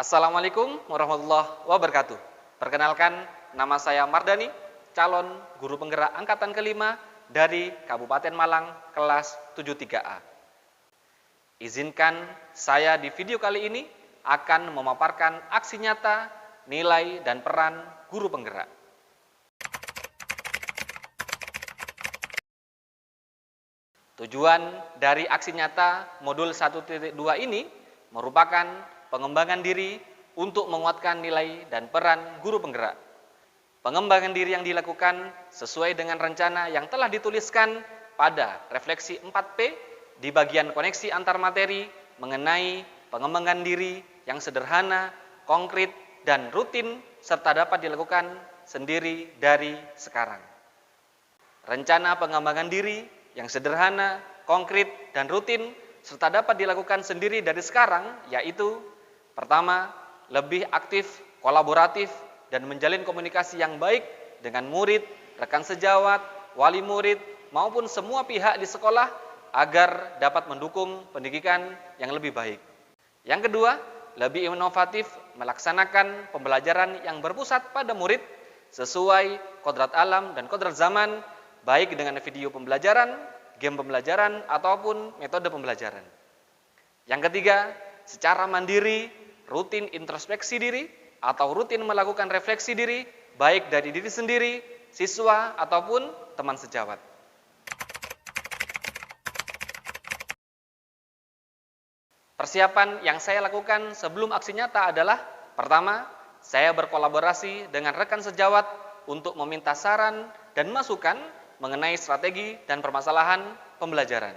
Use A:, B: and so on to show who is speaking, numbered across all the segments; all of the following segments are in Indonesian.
A: Assalamualaikum warahmatullahi wabarakatuh. Perkenalkan, nama saya Mardani, calon guru penggerak angkatan kelima dari Kabupaten Malang, kelas 73A. Izinkan saya di video kali ini akan memaparkan aksi nyata, nilai, dan peran guru penggerak. Tujuan dari aksi nyata modul 1.2 ini merupakan pengembangan diri untuk menguatkan nilai dan peran guru penggerak. Pengembangan diri yang dilakukan sesuai dengan rencana yang telah dituliskan pada refleksi 4P di bagian koneksi antar materi mengenai pengembangan diri yang sederhana, konkret, dan rutin serta dapat dilakukan sendiri dari sekarang. Rencana pengembangan diri yang sederhana, konkret, dan rutin serta dapat dilakukan sendiri dari sekarang yaitu: pertama, lebih aktif, kolaboratif, dan menjalin komunikasi yang baik dengan murid, rekan sejawat, wali murid, maupun semua pihak di sekolah agar dapat mendukung pendidikan yang lebih baik. Yang kedua, lebih inovatif melaksanakan pembelajaran yang berpusat pada murid sesuai kodrat alam dan kodrat zaman, baik dengan video pembelajaran, game pembelajaran, ataupun metode pembelajaran. Yang ketiga, secara mandiri, rutin introspeksi diri atau rutin melakukan refleksi diri, baik dari diri sendiri, siswa, ataupun teman sejawat. Persiapan yang saya lakukan sebelum aksi nyata adalah: pertama, saya berkolaborasi dengan rekan sejawat untuk meminta saran dan masukan mengenai strategi dan permasalahan pembelajaran.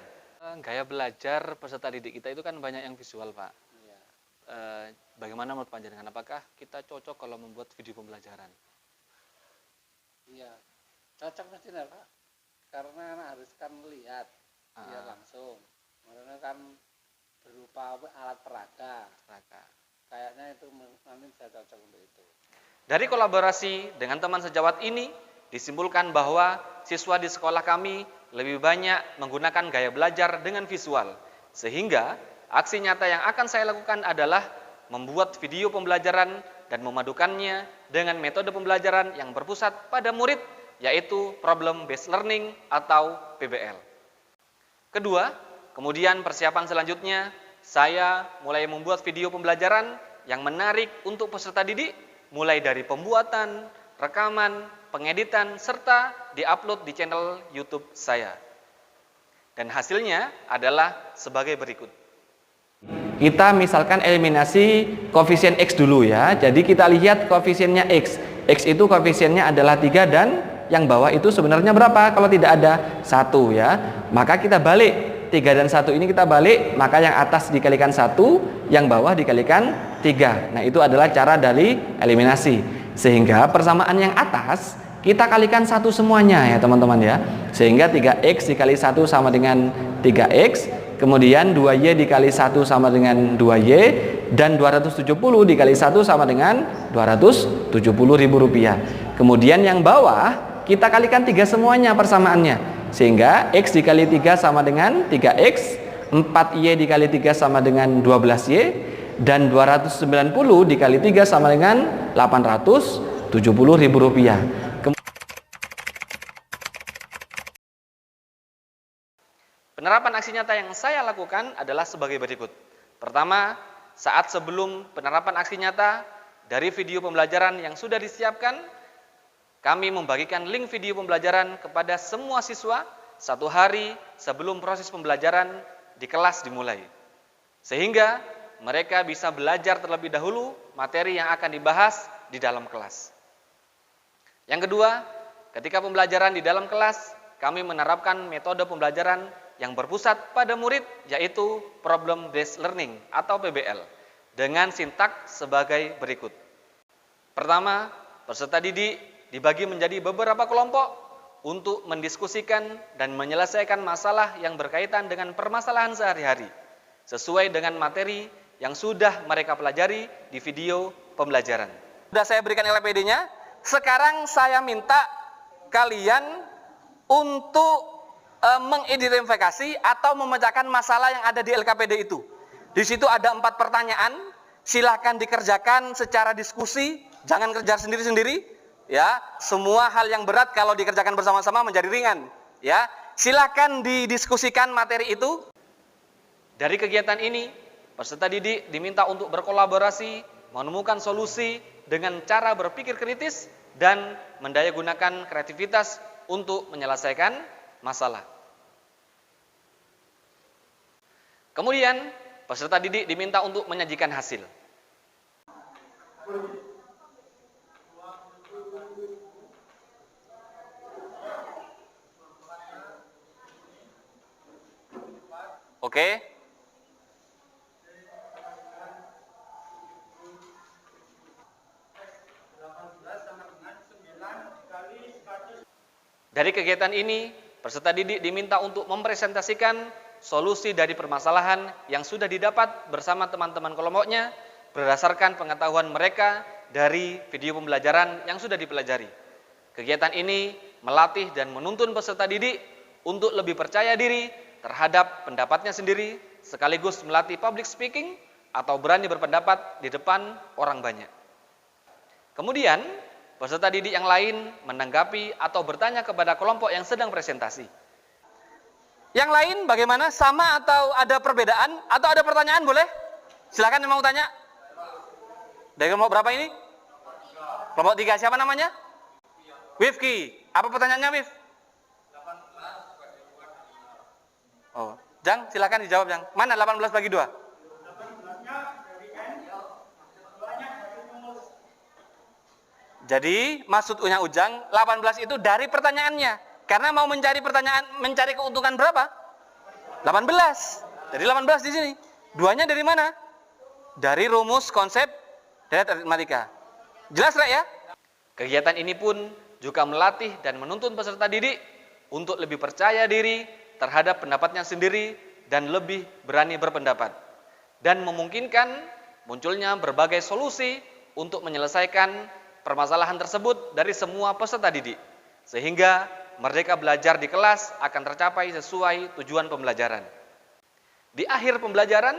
A: Gaya belajar peserta didik kita itu kan banyak yang visual, Pak.
B: Iya.
A: Bagaimana menurut Panjenengan? Apakah kita cocok kalau membuat video pembelajaran?
B: Iya, cocok mestinya Pak, karena anak harus kan melihat dia langsung. Karena kan berupa alat peraga. Kayaknya itu nanti bisa cocok untuk itu.
A: Dari kolaborasi dengan teman sejawat ini, disimpulkan bahwa siswa di sekolah kami lebih banyak menggunakan gaya belajar dengan visual. Sehingga aksi nyata yang akan saya lakukan adalah membuat video pembelajaran dan memadukannya dengan metode pembelajaran yang berpusat pada murid, yaitu Problem Based Learning atau PBL. Kedua, kemudian persiapan selanjutnya, saya mulai membuat video pembelajaran yang menarik untuk peserta didik, mulai dari pembuatan, rekaman, pengeditan, serta diupload di channel YouTube saya. Dan hasilnya adalah sebagai berikut.
C: Kita misalkan eliminasi koefisien X dulu ya. Jadi kita lihat koefisiennya X. X itu koefisiennya adalah 3 dan yang bawah itu sebenarnya berapa? Kalau tidak ada 1 ya. Maka kita balik. 3 dan 1 ini kita balik, maka yang atas dikalikan 1, yang bawah dikalikan 3. Nah, itu adalah cara dari eliminasi. Sehingga persamaan yang atas kita kalikan 1 semuanya ya teman-teman ya. Sehingga 3X dikali 1 sama dengan 3X, kemudian 2Y dikali 1 sama dengan 2Y, dan 270 dikali 1 sama dengan Rp270.000. Kemudian yang bawah kita kalikan 3 semuanya persamaannya. Sehingga X dikali 3 sama dengan 3X, 4Y dikali 3 sama dengan 12Y, dan 290 dikali 3 sama dengan Rp870.000.
A: Penerapan aksi nyata yang saya lakukan adalah sebagai berikut. Pertama, saat sebelum penerapan aksi nyata, dari video pembelajaran yang sudah disiapkan, kami membagikan link video pembelajaran kepada semua siswa 1 hari sebelum proses pembelajaran di kelas dimulai. Sehingga mereka bisa belajar terlebih dahulu materi yang akan dibahas di dalam kelas. Yang kedua, ketika pembelajaran di dalam kelas, kami menerapkan metode pembelajaran yang berpusat pada murid, yaitu Problem Based Learning atau PBL, dengan sintaks sebagai berikut. Pertama, peserta didik dibagi menjadi beberapa kelompok untuk mendiskusikan dan menyelesaikan masalah yang berkaitan dengan permasalahan sehari-hari, sesuai dengan materi yang sudah mereka pelajari di video pembelajaran. Sudah saya berikan LPD-nya, sekarang saya minta kalian untuk mengidentifikasi atau memecahkan masalah yang ada di LKPD itu. Di situ ada 4 pertanyaan
C: Silahkan dikerjakan secara diskusi, jangan kerja sendiri-sendiri. Ya, semua hal yang berat kalau dikerjakan bersama-sama menjadi ringan. Ya, silahkan didiskusikan materi itu.
A: Dari kegiatan ini, peserta didik diminta untuk berkolaborasi, menemukan solusi dengan cara berpikir kritis dan mendayagunakan kreativitas untuk menyelesaikan masalah. Kemudian, peserta didik diminta untuk menyajikan hasil. Oke. Dari kegiatan ini, peserta didik diminta untuk mempresentasikan solusi dari permasalahan yang sudah didapat bersama teman-teman kelompoknya berdasarkan pengetahuan mereka dari video pembelajaran yang sudah dipelajari. Kegiatan ini melatih dan menuntun peserta didik untuk lebih percaya diri terhadap pendapatnya sendiri, sekaligus melatih public speaking atau berani berpendapat di depan orang banyak. Kemudian, peserta didik yang lain menanggapi atau bertanya kepada kelompok yang sedang presentasi. Yang lain bagaimana? Sama atau ada perbedaan? Atau ada pertanyaan boleh? Silakan yang mau tanya. Dari kelompok berapa ini? Kelompok 3. Siapa namanya? Wifki. Apa pertanyaannya, Wif? Oh, Jang, silakan dijawab, Jang. Mana 18 bagi 2? 18-nya dari N, 2-nya dari rumus. Jadi, maksud Ujang, 18 itu dari pertanyaannya. Karena mau mencari keuntungan berapa? 18. Jadi 18 di sini. 2-nya dari mana? Dari rumus konsep dari aritmatika. Jelas, Rek, ya? Kegiatan ini pun juga melatih dan menuntun peserta didik untuk lebih percaya diri terhadap pendapatnya sendiri dan lebih berani berpendapat, dan memungkinkan munculnya berbagai solusi untuk menyelesaikan permasalahan tersebut dari semua peserta didik, sehingga merdeka belajar di kelas akan tercapai sesuai tujuan pembelajaran. Di akhir pembelajaran,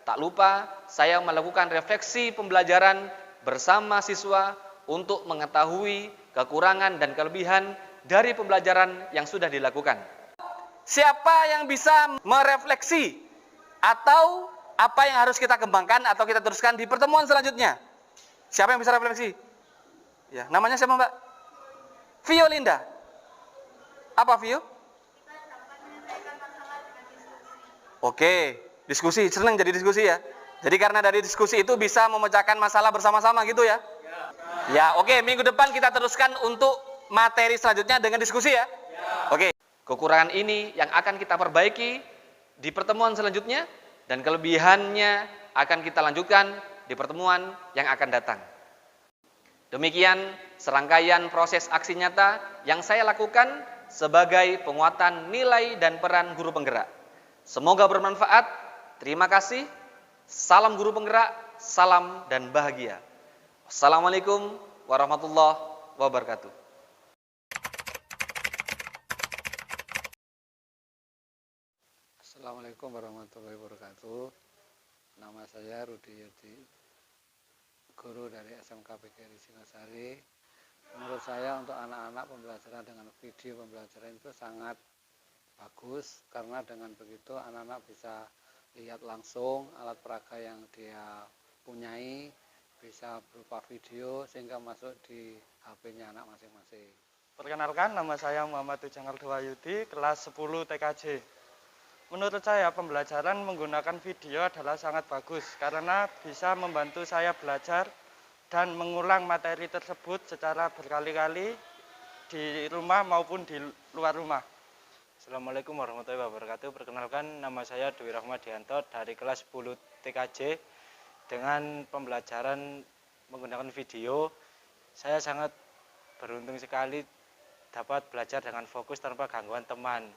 A: tak lupa saya melakukan refleksi pembelajaran bersama siswa untuk mengetahui kekurangan dan kelebihan dari pembelajaran yang sudah dilakukan. Siapa yang bisa merefleksi atau apa yang harus kita kembangkan atau kita teruskan di pertemuan selanjutnya? Siapa yang bisa refleksi? Ya, namanya siapa, Mbak? Vio Linda. Apa, Vio? Oke, diskusi. Senang jadi diskusi ya. Jadi karena dari diskusi itu bisa memecahkan masalah bersama-sama gitu ya? Ya, oke. Minggu depan kita teruskan untuk materi selanjutnya dengan diskusi ya? Oke. Kekurangan ini yang akan kita perbaiki di pertemuan selanjutnya, dan kelebihannya akan kita lanjutkan di pertemuan yang akan datang. Demikian serangkaian proses aksi nyata yang saya lakukan sebagai penguatan nilai dan peran guru penggerak. Semoga bermanfaat. Terima kasih. Salam guru penggerak, salam dan bahagia. Wassalamualaikum warahmatullahi wabarakatuh.
B: Assalamualaikum warahmatullahi wabarakatuh. Nama saya Rudi Yudi, guru dari SMK PGRI Singosari. Menurut saya untuk anak-anak pembelajaran dengan video pembelajaran itu sangat bagus, karena dengan begitu anak-anak bisa lihat langsung alat peraga yang dia punyai, bisa berupa video sehingga masuk di HP-nya anak masing-masing.
D: Perkenalkan, nama saya Muhammad Ujang Ardawayudi, kelas 10 TKJ. Menurut saya pembelajaran menggunakan video adalah sangat bagus karena bisa membantu saya belajar dan mengulang materi tersebut secara berkali-kali di rumah maupun di luar rumah.
E: Assalamualaikum warahmatullahi wabarakatuh. Perkenalkan, nama saya Dwi Rahmadianto dari kelas 10 TKJ. Dengan pembelajaran menggunakan video, saya sangat beruntung sekali dapat belajar dengan fokus tanpa gangguan teman.